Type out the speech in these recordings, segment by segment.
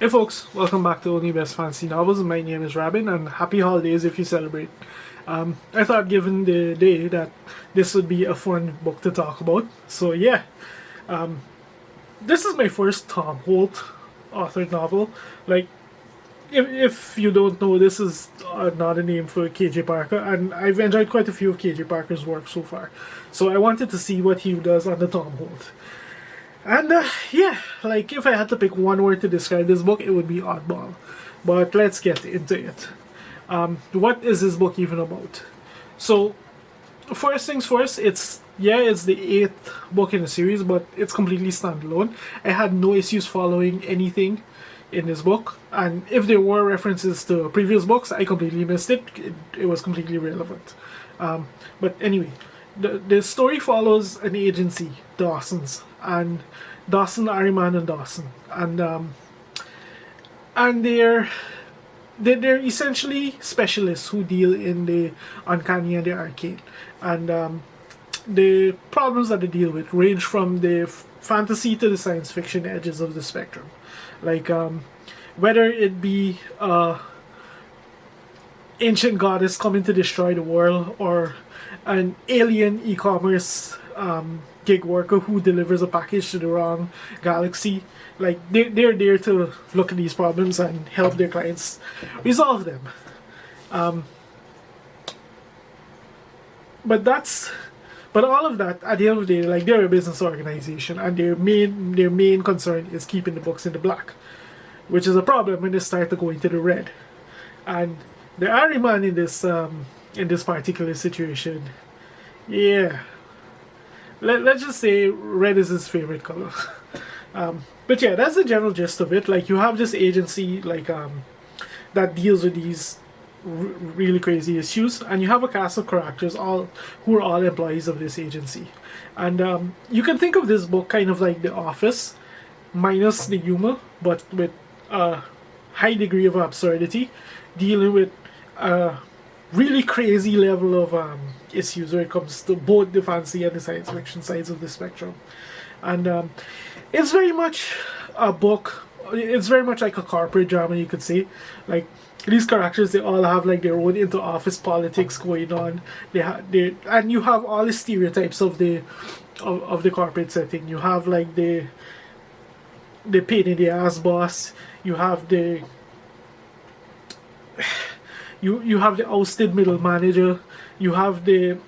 Hey folks, welcome back to Only Best Fantasy Novels. My name is Rabin and happy holidays if you celebrate. I thought given the day that this would be a fun book to talk about. So yeah, this is my first Tom Holt authored novel. Like, if you don't know, this is not a name for KJ Parker, and I've enjoyed quite a few of KJ Parker's work so far. So I wanted to see what he does under Tom Holt. And yeah, like if I had to pick one word to describe this book, it would be oddball. But let's get into it. What is this book even about? So, first things first, it's the eighth book in the series, but it's completely standalone. I had no issues following anything in this book, and if there were references to previous books, I completely missed it. It was completely relevant. But anyway, the story follows an agency, Dawson's, and Dawson, Ariman, and Dawson, and they're essentially specialists who deal in the uncanny and the arcane, and the problems that they deal with range from the fantasy to the science fiction edges of the spectrum, like whether it be ancient goddess coming to destroy the world or an alien e-commerce gig worker who delivers a package to the wrong galaxy. Like they're there to look at these problems and help their clients resolve them. But that's but all of that at the end of the day, like they're a business organization and their main concern is keeping the books in the black, which is a problem when they start to go into the red. And the Ahriman in this particular situation, yeah, let's just say red is his favorite color. But yeah, that's the general gist of it. Like you have this agency that deals with these really crazy issues, and you have a cast of characters all who are all employees of this agency, and you can think of this book kind of like The Office, minus the humor, but with a high degree of absurdity, dealing with a really crazy level of issues when it comes to both the fantasy and the science fiction sides of the spectrum. And it's very much a book. It's very much like a corporate drama, you could say. Like these characters, they all have like their own inter-office politics going on. And you have all the stereotypes of the corporate setting. You have like the pain in the ass boss. You have the you have the ousted middle manager. You have that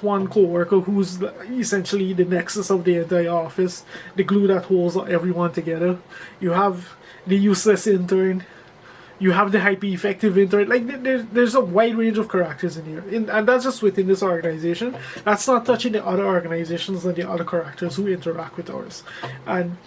one co-worker who's essentially the nexus of the entire office, the glue that holds everyone together. You have the useless intern. You have the hyper effective intern. Like there's a wide range of characters in here, and that's just within this organization. That's not touching the other organizations and the other characters who interact with ours. And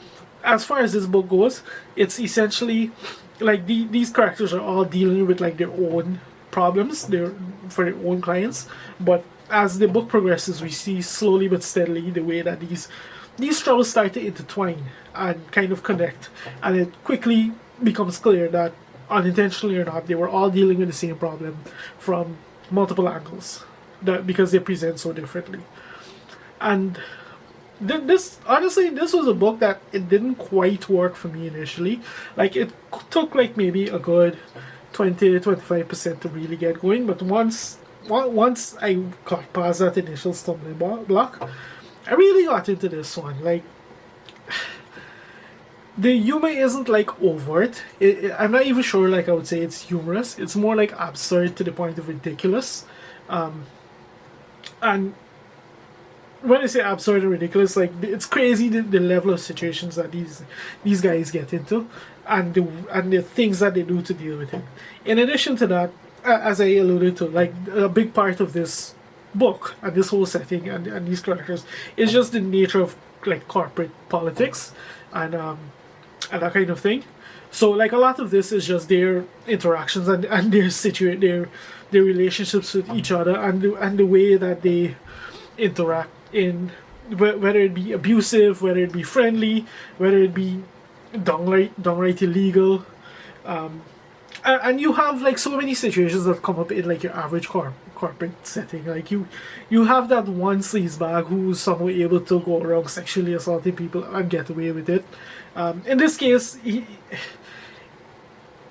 as far as this book goes, it's essentially like these characters are all dealing with like their own problems, for their own clients. But as the book progresses, we see slowly but steadily the way that these troubles start to intertwine and kind of connect, and it quickly becomes clear that unintentionally or not, they were all dealing with the same problem from multiple angles, that because they present so differently. And this honestly, this was a book that it didn't quite work for me initially. Like it took like maybe a good 20-25% to really get going, but once I got past that initial stumbling block, I really got into this one. Like the humor isn't like overt. I'm not even sure like I would say it's humorous. It's more like absurd to the point of ridiculous. And when I say absurd and ridiculous, like it's crazy the level of situations that these guys get into, and the things that they do to deal with it. In addition to that, as I alluded to, like a big part of this book and this whole setting and these characters is just the nature of like corporate politics and that kind of thing. So like a lot of this is just their interactions and their relationships with each other and the way that they interact in whether it be abusive, whether it be friendly, whether it be downright illegal. And you have like so many situations that come up in like your average corporate setting. Like you have that one sleazebag who's somehow able to go around sexually assaulting people and get away with it. In this case,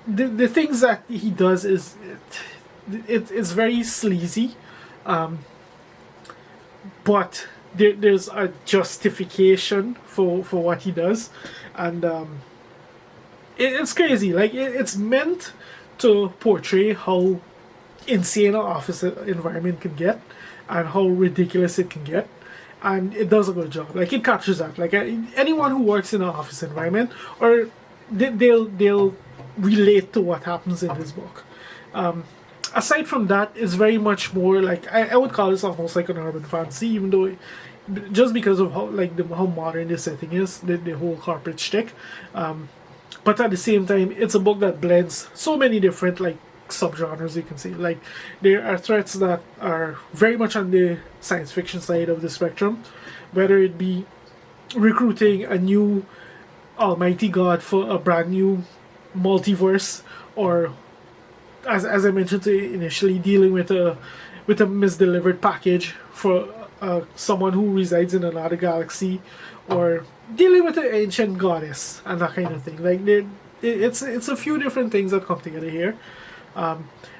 the things that he does is it's very sleazy, but there's a justification for what he does, and it's crazy. Like it's meant to portray how insane an office environment can get and how ridiculous it can get, and it does a good job. Like it captures that. Like anyone who works in an office environment, or they'll relate to what happens in this book. Aside from that, it's very much more like I would call this almost like an urban fantasy, even though just because of how modern the setting is, the whole corporate shtick. But at the same time, it's a book that blends so many different like subgenres, you can say. Like there are threats that are very much on the science fiction side of the spectrum, whether it be recruiting a new almighty god for a brand new multiverse, or as I mentioned initially, dealing with a misdelivered package for someone who resides in another galaxy, or dealing with an ancient goddess and that kind of thing. Like it's a few different things that come together here.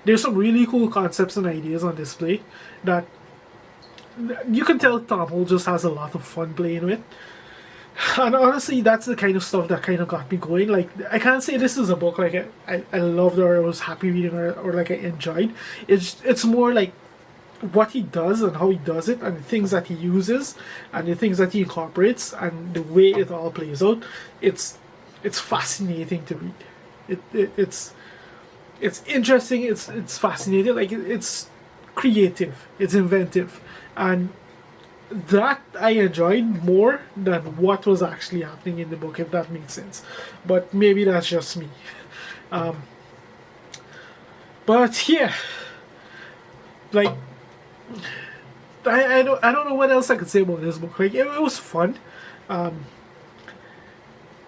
There's some really cool concepts and ideas on display that you can tell Tom Holt just has a lot of fun playing with. And honestly, that's the kind of stuff that kind of got me going. Like, I can't say this is a book like I loved or I was happy reading or like I enjoyed. It's more like what he does and how he does it, and the things that he uses and the things that he incorporates and the way it all plays out. It's fascinating to read. It's interesting. It's fascinating. Like it's creative. It's inventive, and that I enjoyed more than what was actually happening in the book, if that makes sense. But maybe that's just me. But yeah, like I don't know what else I could say about this book. Like it was fun.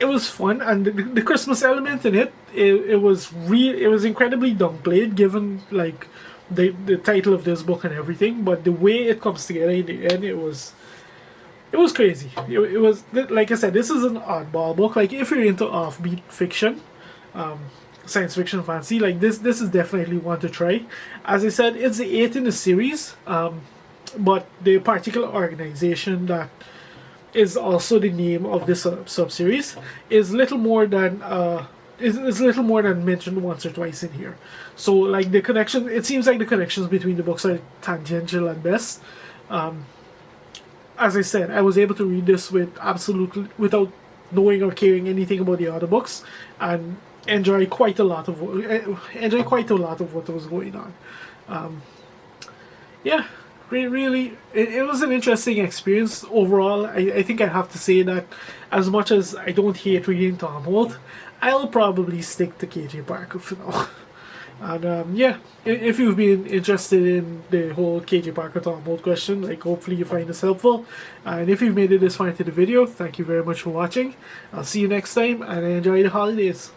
It was fun, and the Christmas element in it was incredibly downplayed given like the title of this book and everything, but the way it comes together in the end, it was crazy. It was, like I said, this is an oddball book. Like if you're into offbeat fiction, science fiction fantasy, like this is definitely one to try. As I said, it's the 8th in the series, but the particular organization that is also the name of this sub-series is little more than mentioned once or twice in here. So like the connection, it seems like the connections between the books are tangential at best. As I said, I was able to read this without knowing or caring anything about the other books, and enjoy quite a lot of what was going on. Yeah, really, it was an interesting experience overall. I think I have to say that as much as I don't hate reading Tom Holt, I'll probably stick to KJ Parker for now. And yeah, if you've been interested in the whole KJ Parker Tom Holt question, like hopefully you find this helpful. And if you've made it this far into the video, thank you very much for watching. I'll see you next time, and enjoy the holidays.